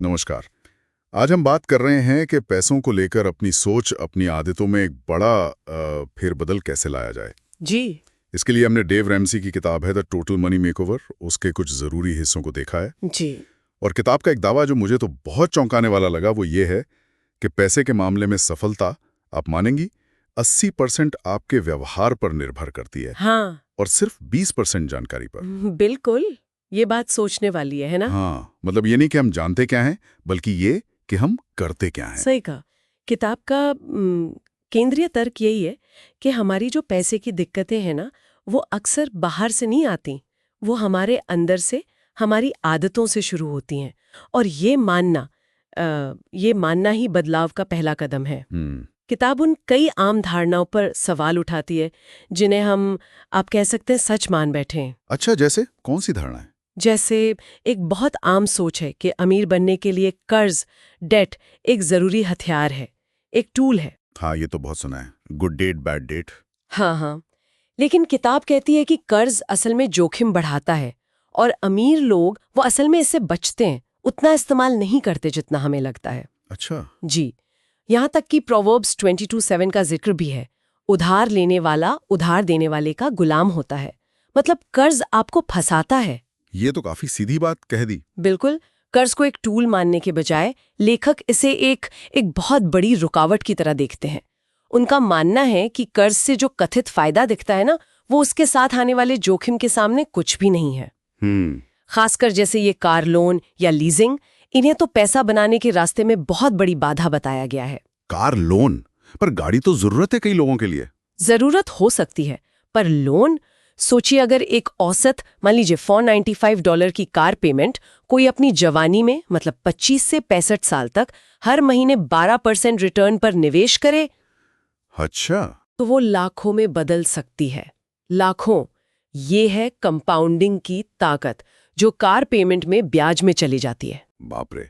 नमस्कार। आज हम बात कर रहे हैं कि पैसों को लेकर अपनी सोच, अपनी आदतों में एक बड़ा फेरबदल कैसे लाया जाए। जी। इसके लिए हमने डेव रैमसी की किताब है द टोटल मनी मेकओवर, उसके कुछ ज़रूरी हिस्सों को देखा है। जी। और किताब का एक दावा जो मुझे तो बहुत चौंकाने वाला लगा वो ये है कि पैसे के मामले में सफलता, आप मानेंगी, 80% आपके व्यवहार पर निर्भर करती है हाँ। और सिर्फ 20% जानकारी पर। बिल्कुल। ये बात सोचने वाली है ना? हाँ, मतलब ये नहीं कि हम जानते क्या हैं, बल्कि ये कि हम करते क्या हैं। सही कहा। किताब का केंद्रीय तर्क यही है कि हमारी जो पैसे की दिक्कतें हैं ना, वो अक्सर बाहर से नहीं आती, वो हमारे अंदर से, हमारी आदतों से शुरू होती हैं। और ये मानना ही बदलाव का पहला कदम है। किताब उन कई आम धारणाओं पर सवाल उठाती है जिन्हें हम, आप कह सकते हैं, सच मान बैठे हैं। अच्छा, जैसे कौन सी धारणा है? जैसे एक बहुत आम सोच है कि अमीर बनने के लिए कर्ज, डेट एक जरूरी हथियार है, एक टूल है। हाँ, ये तो बहुत सुना है, गुड डेट बैड डेट। हाँ। लेकिन किताब कहती है कि कर्ज असल में जोखिम बढ़ाता है और अमीर लोग वो असल में इससे बचते हैं, उतना इस्तेमाल नहीं करते जितना हमें लगता है। अच्छा। जी। यहाँ तक कि प्रोवर्ब्स 22:7 का जिक्र भी है, उधार लेने वाला उधार देने वाले का गुलाम होता है। मतलब कर्ज आपको फंसाता है। ये तो काफी सीधी बात कह दी। बिल्कुल। कर्ज को एक टूल मानने के बजाय लेखक इसे एक बहुत बड़ी रुकावट की तरह देखते हैं। उनका मानना है कि कर्ज से जो कथित फायदा दिखता है ना, वो उसके साथ आने वाले जोखिम के सामने कुछ भी नहीं है। खासकर जैसे ये कार लोन या लीजिंग, इन्हें तो पैसा बनाने के रास्ते में बहुत बड़ी बाधा बताया गया है। Car loan? पर गाड़ी तो जरूरत है कई लोगों के लिए। जरूरत हो सकती है, पर लोन, सोचिए अगर एक औसत, मान लीजिए $495 की कार पेमेंट कोई अपनी जवानी में, मतलब 25 से 65 साल तक हर महीने 12% रिटर्न पर निवेश करे, अच्छा। तो वो लाखों में बदल सकती है। लाखों। ये है कंपाउंडिंग की ताकत, जो कार पेमेंट में ब्याज में चली जाती है। बाप रे,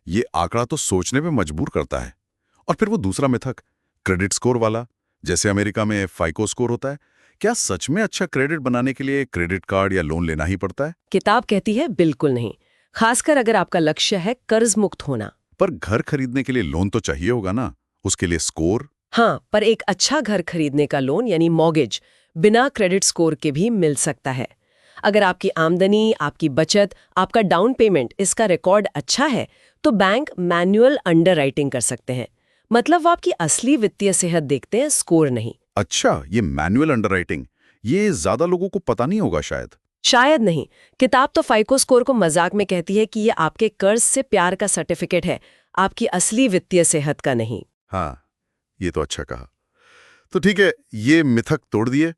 ये आंकड़ा तो सोचने पे मजबूर करता है। और फिर वो दूसरा मिथक, क्रेडिट स्कोर वाला, जैसे अमेरिका में फाइको स्कोर होता है, क्या सच में अच्छा क्रेडिट बनाने के लिए क्रेडिट कार्ड या लोन लेना ही पड़ता है? किताब कहती है बिल्कुल नहीं, खासकर अगर आपका लक्ष्य है कर्ज मुक्त होना। पर घर खरीदने के लिए लोन तो चाहिए होगा ना, उसके लिए स्कोर? हाँ, पर एक अच्छा घर खरीदने का लोन यानी मॉर्गेज बिना क्रेडिट स्कोर के भी मिल सकता है। अगर आपकी आमदनी, आपकी बचत, आपका डाउन पेमेंट, इसका रिकॉर्ड अच्छा है, तो बैंक मैन्युअल अंडरराइटिंग कर सकते हैं। मतलब वो आपकी असली वित्तीय सेहत देखते हैं, स्कोर नहीं। अच्छा, ये मैनुअल अंडरराइटिंग, ये ज्यादा लोगों को पता नहीं होगा शायद। शायद नहीं। किताब तो फाइको स्कोर को मजाक में कहती है कि ये आपके कर्ज से प्यार का सर्टिफिकेट है, आपकी असली वित्तीय सेहत का नहीं। हाँ, ये तो अच्छा कहा। तो ठीक है, ये मिथक तोड़ दिए।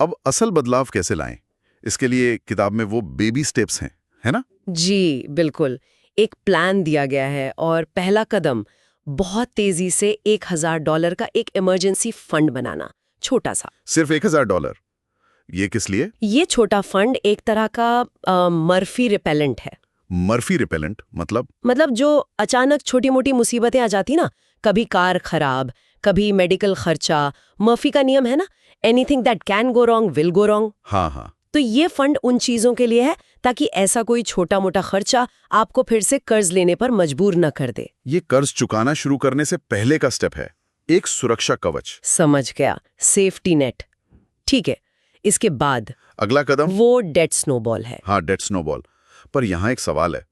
अब असल बदलाव कैसे लाएं? इसके लिए किताब में वो बेबी स्टेप्स हैं, है ना? जी बिल्कुल। एक प्लान दिया गया है और पहला कदम बहुत तेजी से $1000 का एक इमरजेंसी फंड बनाना, छोटा सा। सिर्फ $1000? ये किस लिए? ये छोटा फंड एक तरह का मर्फी रिपेलेंट है। मर्फी रिपेलेंट मतलब? मतलब जो अचानक छोटी मोटी मुसीबतें आ जाती ना, कभी कार खराब, कभी मेडिकल खर्चा, मर्फी का नियम है ना, anything that can go wrong will go wrong. हाँ। तो ये फंड उन चीजों के लिए है ताकि ऐसा कोई छोटा मोटा खर्चा आपको फिर से कर्ज लेने पर मजबूर न कर दे। ये कर्ज चुकाना शुरू करने से पहले का स्टेप है, एक सुरक्षा कवच। समझ गया, सेफ्टी नेट। ठीक है, इसके बाद अगला कदम वो डेट स्नोबॉल है। हाँ, डेट स्नोबॉल। पर यहाँ एक सवाल है,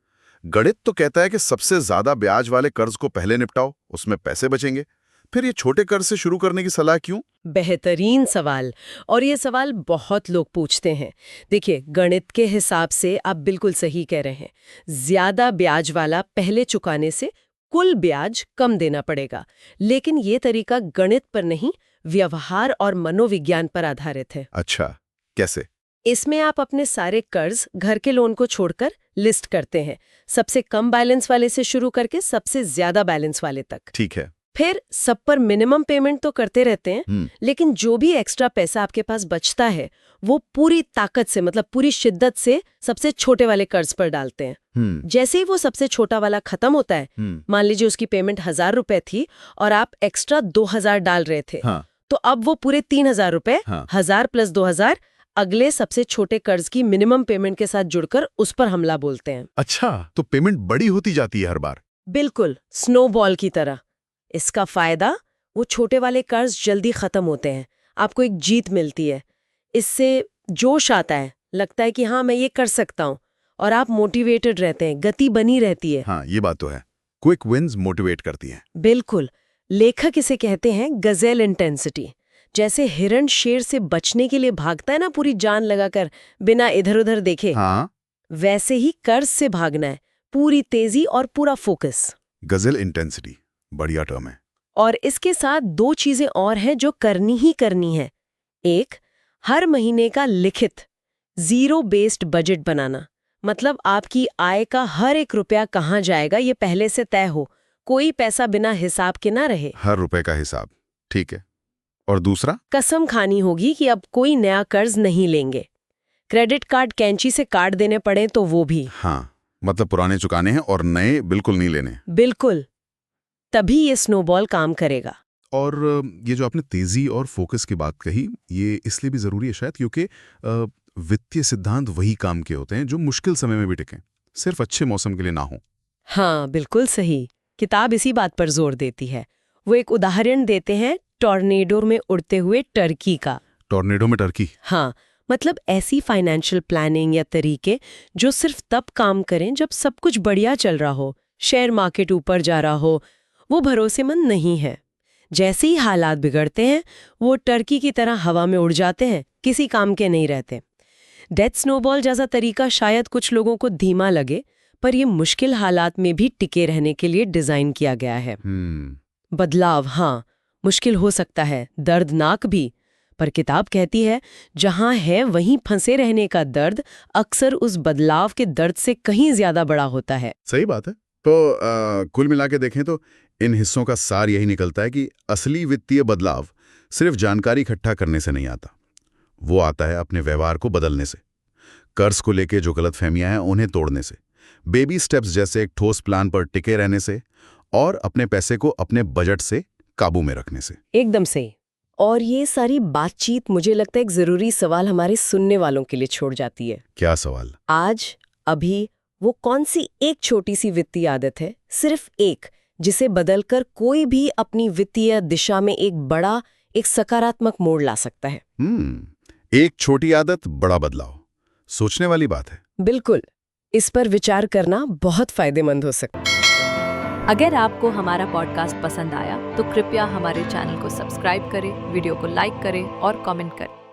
गणित तो कहता है कि सबसे ज्यादा ब्याज वाले कर्ज को पहले निपटाओ, उसमें पैसे बचेंगे। फिर ये छोटे कर्ज से शुरू करने की सलाह क्यों? बेहतरीन सवाल। और ये सवाल बहुत लोग पूछते हैं। देखिए, गणित के हिसाब से आप बिल्कुल सही कह रहे हैं, ज्यादा ब्याज वाला पहले चुकाने से कुल ब्याज कम देना पड़ेगा। लेकिन ये तरीका गणित पर नहीं, व्यवहार और मनोविज्ञान पर आधारित है। अच्छा, कैसे? इसमें आप अपने सारे कर्ज, घर के लोन को छोड़कर लिस्ट करते हैं, सबसे कम बैलेंस वाले से शुरू करके सबसे ज्यादा बैलेंस वाले तक। ठीक है। फिर सब पर मिनिमम पेमेंट तो करते रहते हैं, लेकिन जो भी एक्स्ट्रा पैसा आपके पास बचता है, वो पूरी ताकत से, मतलब पूरी शिद्दत से सबसे छोटे वाले कर्ज पर डालते हैं। जैसे ही वो सबसे छोटा वाला खत्म होता है, मान लीजिए उसकी पेमेंट $1000 थी और आप एक्स्ट्रा 2000 डाल रहे थे, हाँ। तो अब वो पूरे 3000 रुपए, 1000 + 2000, अगले सबसे छोटे कर्ज की मिनिमम पेमेंट के साथ जुड़कर उस पर हमला बोलते हैं। अच्छा, तो पेमेंट बड़ी होती जाती है हर बार। बिल्कुल, स्नोबॉल की तरह। इसका फायदा, वो छोटे वाले कर्ज जल्दी खत्म होते हैं, आपको एक जीत मिलती है। इससे जोश आता है, लगता है कि हाँ मैं ये कर सकता हूँ, और आप मोटिवेटेड रहते हैं, गति बनी रहती है। हाँ, ये बात तो है। क्विक विन्स मोटिवेट करती हैं। बिल्कुल, लेखक इसे कहते हैं गजेल इंटेंसिटी। जैसे हिरण शेर से बचने के लिए भागता है ना पूरी जान लगाकर, बिना इधर उधर देखे, हाँ, वैसे ही कर्ज से भागना है, पूरी तेजी और पूरा फोकस। गजल इंटेंसिटी, बढ़िया टर्म है। और इसके साथ दो चीजें और हैं जो करनी ही करनी है। एक, हर महीने का लिखित जीरो बेस्ड बजट बनाना, मतलब आपकी आय का हर एक रुपया कहाँ जाएगा ये पहले से तय हो, कोई पैसा बिना हिसाब के ना रहे। हर रुपए का हिसाब, ठीक है। और दूसरा? कसम खानी होगी कि अब कोई नया कर्ज नहीं लेंगे। क्रेडिट कार्ड कैंची से काट देने पड़े तो वो भी। हाँ, मतलब पुराने चुकाने हैं और नए बिल्कुल नहीं लेने। बिल्कुल, तभी ये स्नोबॉल काम करेगा। और ये जो आपने तेजी और फोकस की बात कही, ये इसलिए भी जरूरी है शायद क्योंकि वित्तीय सिद्धांत वही काम के होते हैं जो मुश्किल समय में भी टिकें, सिर्फ अच्छे मौसम के लिए ना हो। हाँ, बिल्कुल सही। किताब इसी बात पर जोर देती है। वो एक उदाहरण देते हैं टॉर्नेडो में उड़ते हुए टर्की का। टॉर्नेडो में टर्की? हाँ, मतलब ऐसी फाइनेंशियल प्लानिंग या तरीके जो सिर्फ तब काम करें जब सब कुछ बढ़िया चल रहा हो, शेयर मार्केट ऊपर जा रहा हो, वो भरोसेमंद नहीं है। जैसे ही हालात बिगड़ते हैं, वो टर्की की तरह हवा में उड़ जाते हैं, किसी काम के नहीं रहते। डेथ स्नोबॉल जैसा तरीका शायद कुछ लोगों को धीमा लगे, पर ये मुश्किल हालात में भी टिके रहने के लिए डिजाइन किया गया है। बदलाव, हाँ, मुश्किल हो सकता है, दर्दनाक भी, पर किताब कहती है जहां है वहीं फंसे रहने का दर्द अक्सर उस बदलाव के दर्द से कहीं ज्यादा बड़ा होता है। सही बात है। तो कुल मिला के देखें तो इन हिस्सों का सार यही निकलता है कि असली वित्तीय बदलाव सिर्फ जानकारी इकट्ठा करने से नहीं आता, वो आता है अपने व्यवहार को बदलने से, कर्ज को लेके जो गलतफहमियां हैं उन्हें तोड़ने से, बेबी स्टेप्स जैसे एक ठोस प्लान पर टिके रहने से, और अपने पैसे को अपने बजट से काबू में रखने से। एकदम सही। और ये सारी बातचीत मुझे लगता है एक जरूरी सवाल हमारे सुनने वालों के लिए छोड़ जाती है। क्या सवाल? आज, अभी, वो कौन सी एक छोटी सी वित्तीय आदत है, सिर्फ एक, जिसे बदलकर कोई भी अपनी वित्तीय दिशा में एक बड़ा, एक सकारात्मक मोड़ ला सकता है? एक छोटी आदत, बड़ा बदलाव, सोचने वाली बात है। बिल्कुल, इस पर विचार करना बहुत फायदेमंद हो सकता है। अगर आपको हमारा पॉडकास्ट पसंद आया तो कृपया हमारे चैनल को सब्सक्राइब करें, वीडियो को लाइक करें और कमेंट करें।